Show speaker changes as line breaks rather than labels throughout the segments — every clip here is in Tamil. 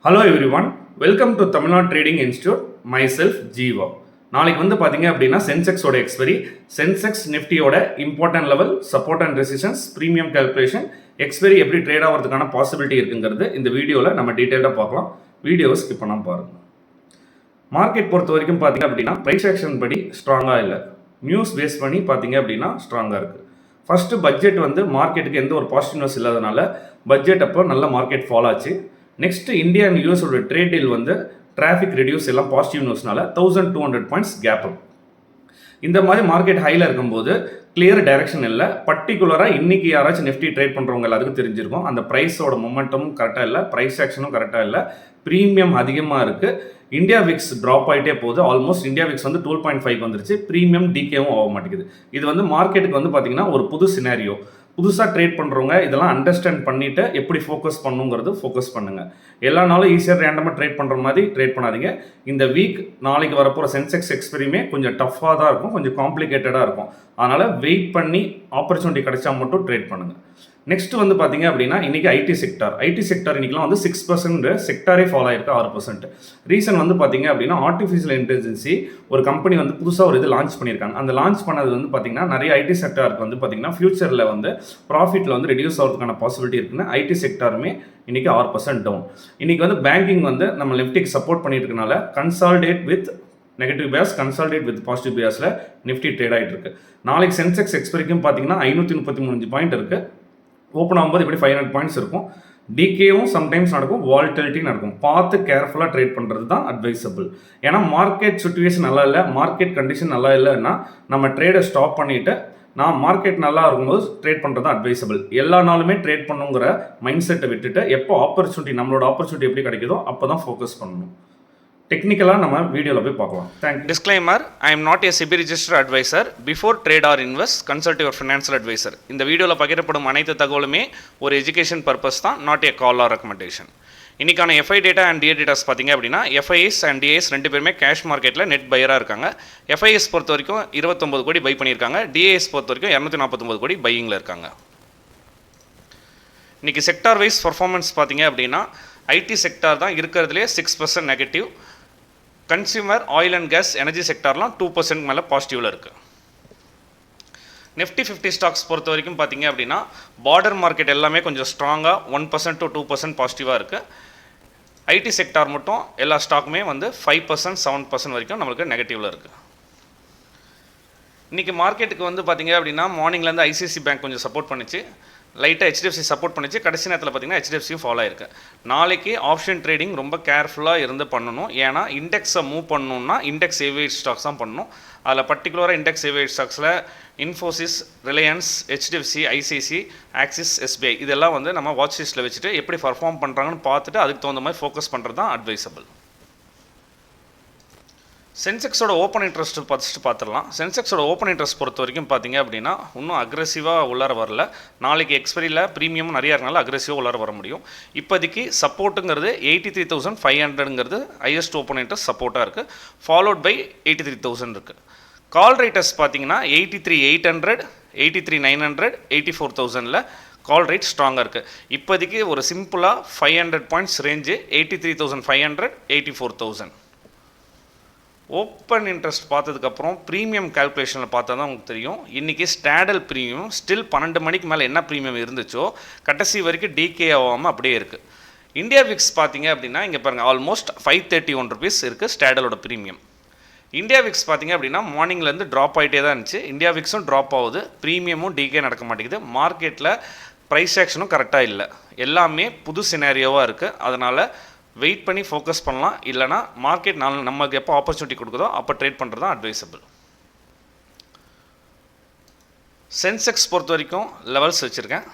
Hello everyone, welcome to Tamil Nadu trading institute. Myself Jeeva. நாளைக்கு பார்த்தீங்க அப்படின்னா சென்செக்ஸோட எக்ஸ்பெரி, சென்செக்ஸ் நிஃப்டியோட important level, support and resistance, premium calculation, expiry எப்படி ட்ரேட் ஆகிறதுக்கான பாசிபிலிட்டி இருக்குங்கிறது இந்த வீடியோவில் நம்ம டீட்டெயிலாக பார்க்கலாம். வீடியோவை ஸ்கிப் பண்ணாமல் பாருங்கள். மார்க்கெட் பொறுத்த வரைக்கும் பார்த்தீங்க அப்படின்னா ப்ரைஸ் ஆக்ஷன் படி ஸ்ட்ராங்காக இல்லை, நியூஸ் பேஸ் பண்ணி பார்த்தீங்க அப்படின்னா ஸ்ட்ராங்காக இருக்குது. ஃபஸ்ட்டு பட்ஜெட் மார்க்கெட்டுக்கு எந்த ஒரு பாசிட்டிவ் நியூஸ் இல்லாதனால பட்ஜெட் அப்போ நல்ல மார்க்கெட் ஃபாலோ ஆச்சு. நெக்ஸ்ட் இந்தியா அண்ட் யூஎஸோட ட்ரேட் டீல் டிராஃபிக் ரெடியூஸ் எல்லாம் பாசிட்டிவ் நியூஸ்னால 1200 பாயிண்ட்ஸ் கேப். இந்த மாதிரி மார்க்கெட் ஹையில் இருக்கும்போது கிளியர் டைரக்ஷன் இல்லை. பர்டிகுலராக இன்றைக்கி யாராச்சும் நிஃப்டி ட்ரேட் பண்ணுறவங்க எல்லாத்துக்கும் தெரிஞ்சிருக்கும், அந்த ப்ரைஸோட மொமெண்டமும் கரெக்டாக இல்லை, ப்ரைஸ் ஆக்ஷனும் கரெக்டாக இல்லை, ப்ரீமியம் அதிகமாக இருக்குது. இந்தியா விக்ஸ் ட்ராப் ஆகிட்டே போகுது. ஆல்மோஸ்ட் இந்தியா விக்ஸ் 12.5 வந்துருச்சு. ப்ரீமியம் டிகேவும் ஆக மாட்டேங்குது. இது மார்க்கெட்டுக்கு பார்த்தீங்கன்னா ஒரு புது சினாரியோ. புதுசாக ட்ரேட் பண்ணுறவங்க இதெல்லாம் அண்டர்ஸ்டாண்ட் பண்ணிவிட்டு எப்படி ஃபோக்கஸ் பண்ணுங்கிறது ஃபோக்கஸ் பண்ணுங்கள். எல்லா நாளும் ஈஸியாக ரேண்டமாக ட்ரேட் பண்ணுற மாதிரி ட்ரேட் பண்ணாதீங்க. இந்த வீக் நாளைக்கு வரப்போகிற சென்செக்ஸ் எக்ஸ்பெரியுமே கொஞ்சம் டஃப்பாக தான் இருக்கும், கொஞ்சம் காம்ப்ளிகேட்டடாக இருக்கும். அதனால் வெயிட் பண்ணி ஆப்பர்ச்சுனிட்டி கிடைச்சா மட்டும் ட்ரேட் பண்ணுங்கள். நெக்ஸ்ட் பார்த்தீங்க அப்படின்னா இன்றைக்கி ஐடி செக்டார் இன்றைக்கெலாம் 6% செக்டாரே ஃபாலோ ஆயிருக்கு, 6%. ரீசன் பார்த்தீங்க அப்படின்னா ஆர்டிஃபிஷியல் இன்டெலிஜென்சி ஒரு கம்பெனி புதுசாக ஒரு இது லான்ச் பண்ணியிருக்காங்க. அந்த லான்ச் பண்ணது பார்த்தீங்கன்னா நிறைய ஐடி செக்டாருக்கு பார்த்தீங்கன்னா ஃபியூச்சரில் ப்ராஃபிட்டில் ரெடியூஸ் ஆகிறதுக்கான பாசிபிலிட்டி இருக்குன்னு ஐடி செக்டாருமே இன்றைக்கி 6% டவுன். இன்றைக்கி பேங்கிங் நம்ம நிஃப்டிக்கு சப்போர்ட் பண்ணிட்டு இருக்கனால consolidate with negative base, consolidate with positive பேஸில் நிஃப்டி ட்ரேட் ஆகிட்டு இருக்கு. நாளைக்கு சென்செக்ஸ் எக்ஸ்பெரிக்கும் பார்த்தீங்கன்னா 533 பாயிண்ட் இருக்குது. ஓப்பன் ஆகும்போது இப்படி 500 பாயிண்ட்ஸ் இருக்கும். டிகேவும் சம்டைம்ஸ் நடக்கும், வால்டிலிட்டி நடக்கும். பார்த்து கேர்ஃபுல்லாக ட்ரேட் பண்ணுறது தான் அட்வைசபிள். ஏன்னா மார்க்கெட் சுச்சுவேஷன் நல்லா இல்லை, மார்க்கெட் கண்டிஷன் நல்லா இல்லைன்னா நம்ம ட்ரேடை ஸ்டாப் பண்ணிவிட்டு நான் மார்க்கெட் நல்லா இருக்கும்போது ட்ரேட் பண்ணுறது தான் அட்வைசபிள். எல்லா நாளுமே ட்ரேட் பண்ணுங்கிற மைண்ட் செட்டை விட்டுட்டு எப்போ ஆப்பர்ச்சுனிட்டி, நம்மளோட ஆப்பர்ச்சுனிட்டி எப்படி கிடைக்குதோ அப்போ தான் ஃபோக்கஸ் பண்ணணும். டெக்னிக்கலாக நம்ம வீடியோவில் போய் பார்க்கலாம். Thank you.
Disclaimer: I am not a SEBI registered advisor. Before trade or invest consult your financial advisor. இந்த வீடியோவில் பகிரப்படும் அனைத்து தகவலுமே ஒரு எஜுகேஷன் பர்பஸ் தான், not a call or recommendation. இன்றைக்கான FI data and DA datas பார்த்தீங்க அப்படின்னா எஃப்ஐஎஸ் அண்ட் டிஏஎஸ் ரெண்டு பேருமே கேஷ் மார்க்கெட்டில் நெட் பையராக இருக்காங்க. எஃப்ஐஎஸ் பொறுத்த வரைக்கும் 29 கோடி பை பண்ணியிருக்காங்க. டிஏஎஸ் பொறுத்த வரைக்கும் 249 கோடி பையிங்கில் இருக்காங்க. இன்றைக்கி செக்டார் வைஸ் பர்ஃபார்மன்ஸ் பார்த்தீங்க அப்படின்னா ஐடி செக்டார் தான் இருக்கிறதுலே 6% negative. Consumer, oil and gas, energy செக்டார்லாம் 2% மேலே பாசிட்டிவில் இருக்குது. நிஃப்டி 50 ஸ்டாக்ஸ் பொறுத்த வரைக்கும் பார்த்தீங்க அப்படின்னா பார்டர் மார்க்கெட் எல்லாமே கொஞ்சம் ஸ்ட்ராங்காக 1% to 2% பாசிட்டிவாக இருக்குது. ஐடி செக்டார் மட்டும் எல்லா ஸ்டாக்குமே 5% 7% வரைக்கும் நம்மளுக்கு நெகட்டிவில் இருக்குது. இன்றைக்கி மார்க்கெட்டுக்கு பார்த்தீங்க அப்படின்னா மார்னிங்லேருந்து ஐசிஐசி பேங்க் கொஞ்சம் சப்போர்ட் பண்ணிச்சு, லைட்டாக ஹெச்டிஎஃப்சி சப்போர்ட் பண்ணிச்சு. கடைசி நேரத்தில் பார்த்தீங்கன்னா ஹெச்டிஎஃப்சியும் ஃபாலோ ஆயிருக்கு. நாளைக்கு ஆப்ஷன் ட்ரேடிங் ரொம்ப கேர்ஃபுல்லாக இருந்து பண்ணணும். ஏன்னா இண்டெக்ஸை மூவ் பண்ணணுன்னா இண்டெக்ஸ் ஏவியேட் ஸ்டாக்ஸ் தான் பண்ணணும். அதில் பர்டிகுலராக இண்டெக்ஸ் ஏவியேட் ஸ்டாக்ஸில் இன்ஃபோசிஸ், ரிலையன்ஸ், ஹெச்டிஎஃப்சி, ஐசிஐசி, ஆக்சிஸ், எஸ்பிஐ இதெல்லாம் நம்ம வாட்ச் லிஸ்ட்டில் வச்சுட்டு எப்படி பர்ஃபார்ம் பண்ணுறாங்கன்னு பார்த்துட்டு அதுக்கு தகுந்த மாதிரி ஃபோக்கஸ் பண்ணுறது தான் அட்வைசபிள். சென்செக்ஸோட ஓப்பன் இன்ட்ரெஸ்ட் ஃபஸ்ட்டு பார்த்துடலாம். சென்செக்ஸோட ஓப்பன் இன்ட்ரெஸ்ட் பொறுத்த வரைக்கும் பார்த்தீங்க அப்படின்னா இன்னும் அக்ரெசிவாக உள்ளார வரல. நாளைக்கு எக்ஸ்பெரியில் ப்ரீமியம் நிறையா இருக்கனால அக்ரெசிவாக உள்ளார வர முடியும். இப்போதைக்கு சப்போர்ட்டுங்கிறது 83,500ங்கிறது ஹையஸ்ட் ஓப்பன் இன்ட்ரெஸ்ட் சப்போர்ட்டாக இருக்குது, ஃபாலோட் பை 83,000 இருக்குது. கால் ரேட்டர்ஸ் பார்த்தீங்கன்னா 83,800, 83,900, 84,000ல் கால் ரேட் ஸ்ட்ராங்காக இருக்குது. இப்போதைக்கு ஒரு சிம்பிளாக 500 பாயிண்ட்ஸ் ரேஞ்சு 83,500, 84,000. ஓப்பன் இன்ட்ரெஸ்ட் பார்த்ததுக்கப்புறம் ப்ரீமியம் கால்குலேஷனில் பார்த்தா தான் உங்களுக்கு தெரியும். இன்றைக்கி ஸ்டாடல் ப்ரீமியம் ஸ்டில் 12 மணிக்கு மேலே என்ன ப்ரீமியம் இருந்துச்சோ கடைசி வரைக்கும் டிகே ஆகாமல் அப்படியே இருக்குது. இந்தியா விக்ஸ் பார்த்தீங்க அப்படின்னா இங்கே பாருங்கள், ஆல்மோஸ்ட் 531 ருபீஸ் இருக்குது ஸ்டாடலோட ப்ரீமியம். இந்தியா விக்ஸ் பார்த்தீங்க அப்படின்னா மார்னிங்லேருந்து ட்ராப் ஆகிட்டே தான் இருந்துச்சு. இந்தியா விக்ஸும் ட்ராப் ஆகுது, ப்ரீமியமும் டிகே நடக்க மாட்டேங்குது. மார்க்கெட்டில் ப்ரைஸ் ஆக்ஷனும் கரெக்டாக இல்லை, எல்லாமே புது சினாரியோவாக இருக்குது. அதனால் வெயிட் பண்ணி ஃபோக்கஸ் பண்ணலாம். இல்லைனா மார்க்கெட் நமக்கு எப்போ ஆப்பர்ச்சுனிட்டி கொடுக்குதோ அப்போ ட்ரேட் பண்ணுறது தான் அட்வைசபிள். சென்செக்ஸ் பொறுத்த வரைக்கும் லெவல்ஸ் வச்சுருக்கேன்.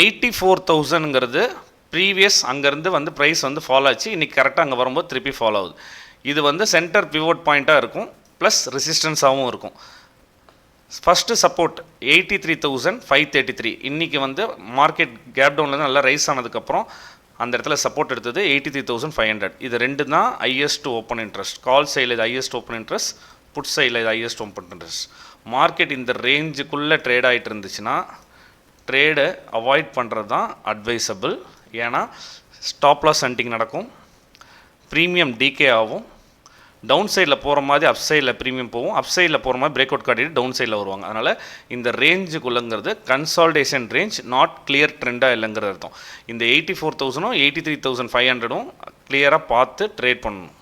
84,000ங்கிறது ப்ரீவியஸ் அங்கேருந்து ப்ரைஸ் ஃபாலோ ஆச்சு. இன்றைக்கி கரெக்டாக அங்கே வரும்போது திருப்பி ஃபாலோ ஆகுது. இது சென்டர் பிவோட் பாயிண்ட்டாக இருக்கும், ப்ளஸ் ரெசிஸ்டன்ஸாகவும் இருக்கும். First support 83,533. இன்றைக்கி மார்க்கெட் கேப் டவுன்லேருந்து நல்லா ரைஸ் ஆனதுக்கப்புறம் அந்த இடத்துல சப்போர்ட் எடுத்தது 83,500. இது ரெண்டு தான் ஹையஸ்ட் ஓப்பன் இன்ட்ரெஸ்ட். கால் சைடில் இது ஹையஸ்ட் ஓப்பன் இன்ட்ரெஸ்ட், புட் சைடில் இது ஹையஸ்ட் ஓப்பன் இன்ட்ரெஸ்ட். மார்க்கெட் இந்த ரேஞ்சுக்குள்ளே ட்ரேட் ஆகிட்டு இருந்துச்சுன்னா ட்ரேடை அவாய்ட் பண்ணுறது தான் அட்வைசபிள். ஏன்னா ஸ்டாப் லாஸ் ஹண்டிங் நடக்கும், ப்ரீமியம் டிகே ஆகும், டவுன் சைடில் போகிற மாதிரி அப் சைடில் ப்ரீமியம் போகும், அப் சைடில் போகிற மாதிரி பிரேக் அவுட் காட்டிட்டு டவுன் சைடில் வருவாங்க. அதனால் இந்த ரேஞ்சுக்குள்ளங்கிறது கன்சால்டேஷன் ரேஞ்ச், நாட் கிளியர் ட்ரெண்டாக இல்லைங்கிறது அர்த்தம். இந்த 84,000 83,500 கிளியராக பார்த்து ட்ரேட் பண்ணணும்.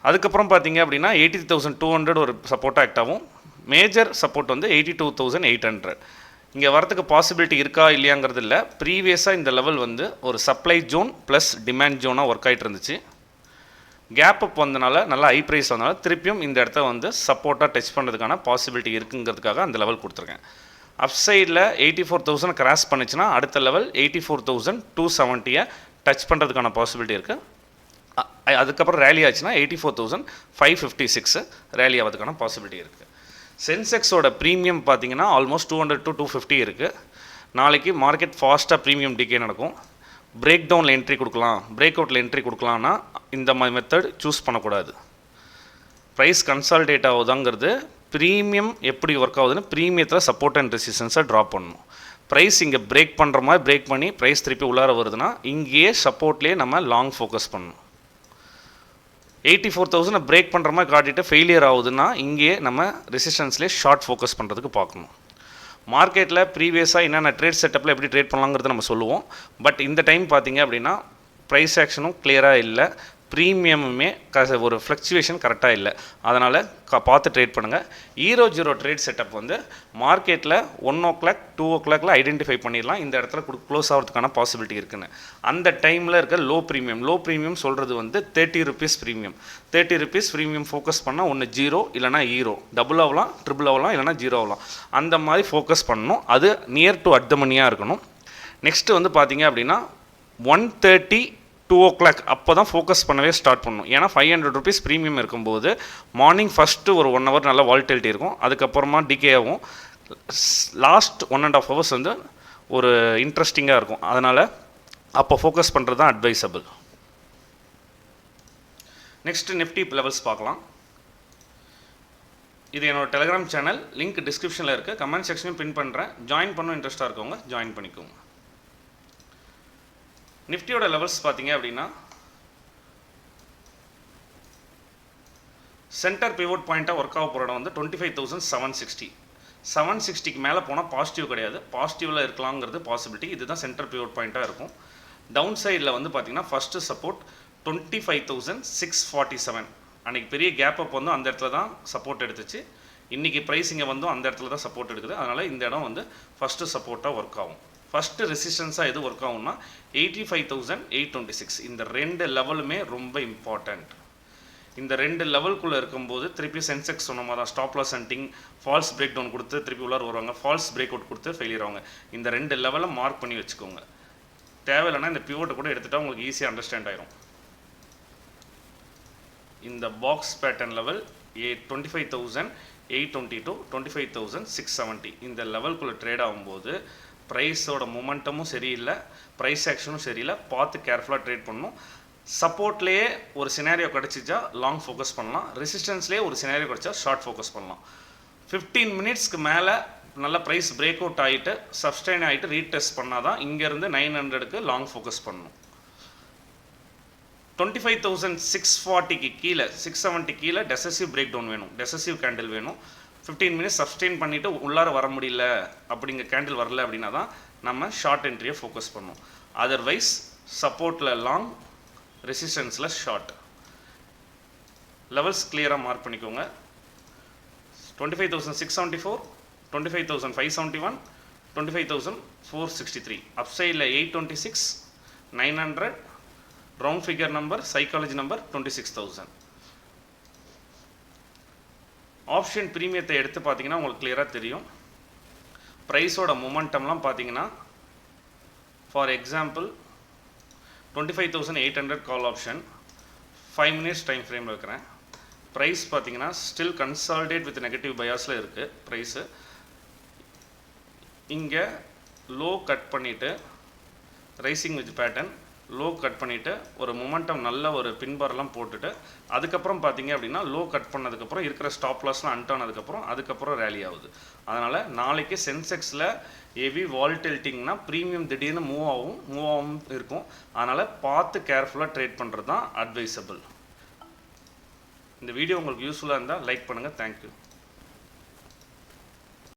அதுக்கப்புறம் பார்த்தீங்க அப்படின்னா 83,200 ஒரு சப்போர்ட்டாக ஆக்ட் ஆகும். மேஜர் சப்போர்ட் வந்து 82,800. இங்கே வரத்துக்கு பாசிபிலிட்டி இருக்கா இல்லையாங்கிறது இல்லை. ப்ரீவியஸாக இந்த லெவல் வந்து ஒரு சப்ளை ஜோன் ப்ளஸ் டிமாண்ட் ஜோனாக ஒர்க் ஆகிட்டு இருந்துச்சு. கேப் அப் வந்தனால நல்லா ஹை ப்ரைஸ் வந்தனால திருப்பியும் இந்த இடத்த வந்து சப்போர்ட்டாக டச் பண்ணுறதுக்கான பாசிபிலிட்டி இருக்குங்கிறதுக்காக அந்த லெவல் கொடுத்துருக்கேன். அப் சைடில் 84,000 கிராஸ் பண்ணிச்சுன்னா அடுத்த லெவல் 84,270 டச் பண்ணுறதுக்கான பாசிபிலிட்டி இருக்குது. அதுக்கப்புறம் ரேலி ஆச்சுன்னா 84,556 ரேலி ஆகிறதுக்கான பாசிபிலிட்டி இருக்குது. சென்செக்ஸோட ப்ரீமியம் பார்த்தீங்கன்னா ஆல்மோஸ்ட் 200 to 250 இருக்குது. நாளைக்கு மார்க்கெட் ஃபாஸ்ட்டாக ப்ரீமியம் டிகே நடக்கும். பிரேக் டவுனில் என்ட்ரி கொடுக்கலாம், பிரேக் அவுட்டில் என்ட்ரி கொடுக்கலான்னா இந்த மாதிரி மெத்தட் சூஸ் பண்ணக்கூடாது. ப்ரைஸ் கன்சால்டேட் ஆகுதாங்கிறது ப்ரீமியம் எப்படி ஒர்க் ஆகுதுன்னு ப்ரீமியத்தில் சப்போர்ட் அண்ட் ரெசிஸ்டன்ஸை ட்ராப் பண்ணணும். ப்ரைஸ் இங்கே பிரேக் பண்ணுற மாதிரி பிரேக் பண்ணி ப்ரைஸ் திருப்பி உள்ளார வருதுன்னா இங்கேயே சப்போர்ட்லேயே நம்ம லாங் ஃபோக்கஸ் பண்ணணும். 84,000 பிரேக் பண்ணுற மாதிரி காட்டிட்டு ஃபெயிலியர் ஆகுதுன்னா இங்கேயே நம்ம ரெசிஸ்டன்ஸ்லேயே ஷார்ட் ஃபோக்கஸ் பண்ணுறதுக்கு பார்க்கணும். மார்க்கெட்டில் ப்ரீவியஸாக என்னென்ன ட்ரேட் செட்டப்பில் எப்படி ட்ரேட் பண்ணலாங்கிறத நம்ம சொல்லுவோம். பட் இந்த டைம் பார்த்தீங்க அப்படின்னா ப்ரைஸ் ஆக்ஷனும் கிளியராக இல்லை, ப்ரீமியமுமே ஒரு ஃப்ளக்சுவேஷன் கரெக்டாக இல்லை. அதனால் பார்த்து ட்ரேட் பண்ணுங்கள். 0 ட்ரேட் செட்டப் வந்து மார்க்கெட்டில் 1 o'clock 2 o'clockல ஐடென்டிஃபை பண்ணிடலாம் இந்த இடத்துல க்ளோஸ் ஆகிறதுக்கான பாசிபிலிட்டி இருக்குன்னு. அந்த டைமில் இருக்க லோ ப்ரீமியம் சொல்கிறது வந்து 30 rupees premium. 30 rupees premium focus பண்ணால் ஒன்று 0 இல்லைனா ஹீரோ, டபுள் ஆகலாம், ட்ரிபிள் ஆகலாம், இல்லைனா 0 ஆகலாம். அந்த மாதிரி ஃபோக்கஸ் பண்ணணும். அது நியர் டு அட் த மணியாக இருக்கணும். நெக்ஸ்ட்டு வந்து பார்த்தீங்க அப்படின்னா 1:30 2 o'clock அப்போ தான் ஃபோக்கஸ் பண்ணவே ஸ்டார்ட் பண்ணணும். ஏன்னா 500 rupees ப்ரீமியம் இருக்கும்போது மார்னிங் ஃபஸ்ட்டு ஒரு 1 hour நல்லா வால்டிலிட்டி இருக்கும், அதுக்கப்புறமா டிகே ஆகும். லாஸ்ட் 1.5 hours வந்து ஒரு இன்ட்ரெஸ்டிங்காக இருக்கும். அதனால் அப்போ ஃபோக்கஸ் பண்ணுறது தான் அட்வைசபிள். நெக்ஸ்ட்டு நிஃப்டி லெவல்ஸ் பார்க்கலாம். இது என்னோட டெலிகிராம் சேனல், லிங்க் டிஸ்கிரிப்ஷனில் இருக்குது, கமெண்ட் செக்ஷனையும் பின் பண்ணுறேன். ஜாயின் பண்ணணும் இன்ட்ரெஸ்ட்டாக இருக்கவங்க ஜாயின் பண்ணிக்கோங்க. நிஃப்டியோட லெவல்ஸ் பார்த்தீங்க அப்படின்னா சென்டர் பிவோட் பாயிண்ட்டாக ஒர்க் ஆக போகிற இடம் வந்து 25,760. 760க்கு மேலே போனால் பாசிட்டிவ் கிடையாது, பாசிட்டிவில் இருக்கலாங்கிறது பாசிபிலிட்டி. இதுதான் சென்டர் பிவோட் பாயிண்ட்டாக இருக்கும். டவுன் சைடில் வந்து பார்த்தீங்கன்னா ஃபஸ்ட்டு சப்போர்ட் 25,647. அன்றைக்கி பெரிய கேப் அப் வந்து அந்த இடத்துல தான் சப்போர்ட் எடுத்துச்சு. இன்றைக்கி ப்ரைஸிங்கை வந்து அந்த இடத்துல தான் சப்போர்ட் எடுக்குது. அதனால் இந்த இடம் வந்து ஃபஸ்ட்டு சப்போர்ட்டாக ஒர்க் ஆகும். ஃபஸ்ட்டு ரெசிஸ்டன்ஸாக எது ஒர்க் ஆகும்னா 85,826. இந்த 2 லெவலுமே ரொம்ப இம்பார்ட்டண்ட். இந்த 2 லெவலுக்குள்ளே இருக்கும்போது திருப்பி சென்செக்ஸ் சொன்ன மாதிரி தான் stop loss hunting, false break down கொடுத்து திருப்பி உள்ளார வருவாங்க, ஃபால்ஸ் பிரேக் அவுட் கொடுத்து ஃபெயிலியர் ஆவாங்க. இந்த 2 லெவலை மார்க் பண்ணி வச்சுக்கோங்க. தேவையில்லைன்னா இந்த பிவோட்டை கூட எடுத்துகிட்டா உங்களுக்கு ஈஸியாக அண்டர்ஸ்டாண்ட் ஆயிரும். இந்த பாக்ஸ் பேட்டர்ன் லெவல் 25,822 25,670 இந்த லெவலுக்குள்ளே ட்ரேட் ஆகும்போது ப்ரைஸோட மொமெண்டமும் சரியில்லை, ப்ரைஸ் ஆக்ஷனும் சரியில்லை, பார்த்து கேர்ஃபுல்லாக ட்ரேட் பண்ணணும். சப்போர்ட்லேயே ஒரு சினாரியோ கிடச்சிச்சா லாங் ஃபோக்கஸ் பண்ணலாம், ரெசிஸ்டன்ஸ்லேயே ஒரு சினாரியோ கிடச்சா ஷார்ட் ஃபோக்கஸ் பண்ணலாம். 15 minutesக்கு மேலே நல்ல ப்ரைஸ் பிரேக் அவுட் ஆகிட்டு சப்ஸ்டைன் ஆகிட்டு ரீடெஸ்ட் பண்ணால் தான் இங்கேருந்து 900க்கு லாங் ஃபோக்கஸ் பண்ணணும். 25,640க்கு கீழே 670 கீழே டெசசிவ் பிரேக் டவுன் வேணும், டெசசிவ் கேண்டில் வேணும். 15 minutes சப்ஸ்டெயின் பண்ணிவிட்டு உள்ளார வர முடியல, அப்படிங்கிற கேண்டில் வரல அப்படின்னா தான் நம்ம ஷார்ட் என்ட்ரியை ஃபோக்கஸ் பண்ணணும். அதர்வைஸ் சப்போர்ட்டில் லாங், ரெசிஸ்டன்ஸில் ஷார்ட். லெவல்ஸ் கிளியராக மார்க் பண்ணிக்கோங்க. 25,674, 25,571, 25,463. அப் சைடில் 826, 900, round figure number, psychology number 26,000. Option ப்ரீமியத்தை எடுத்து பார்த்தீங்கன்னா உங்களுக்கு கிளியராக தெரியும். ப்ரைஸோட மொமெண்டம்லாம் பார்த்தீங்கன்னா for example 25,800 call option 5 minutes time ஃப்ரேமில் இருக்கிறேன். ப்ரைஸ் பார்த்தீங்கன்னா ஸ்டில் கன்சால்டேட் வித் நெகட்டிவ் பயாஸில் இருக்குது. ப்ரைஸு இங்கே லோ கட் பண்ணிவிட்டு rising with pattern low cut பண்ணிவிட்டு ஒரு மொமெண்டம் நல்ல ஒரு பின்பாரெல்லாம் போட்டுட்டு அதுக்கப்புறம் பார்த்தீங்க அப்படின்னா லோ கட் பண்ணதுக்கப்புறம் இருக்கிற ஸ்டாப் லாஸ்லாம் அன்டானதுக்கப்புறம் அதுக்கப்புறம் ரேலி ஆகுது. அதனால் நாளைக்கு சென்செக்ஸில் ஹெவி வால்டிலிட்டிங்னா ப்ரீமியம் திடீர்னு மூவ் ஆகும் இருக்கும். அதனால் பார்த்து கேர்ஃபுல்லாக ட்ரேட் பண்ணுறது தான் அட்வைசபிள். இந்த வீடியோ உங்களுக்கு யூஸ்ஃபுல்லாக இருந்தால் லைக் பண்ணுங்கள். தேங்க்யூ.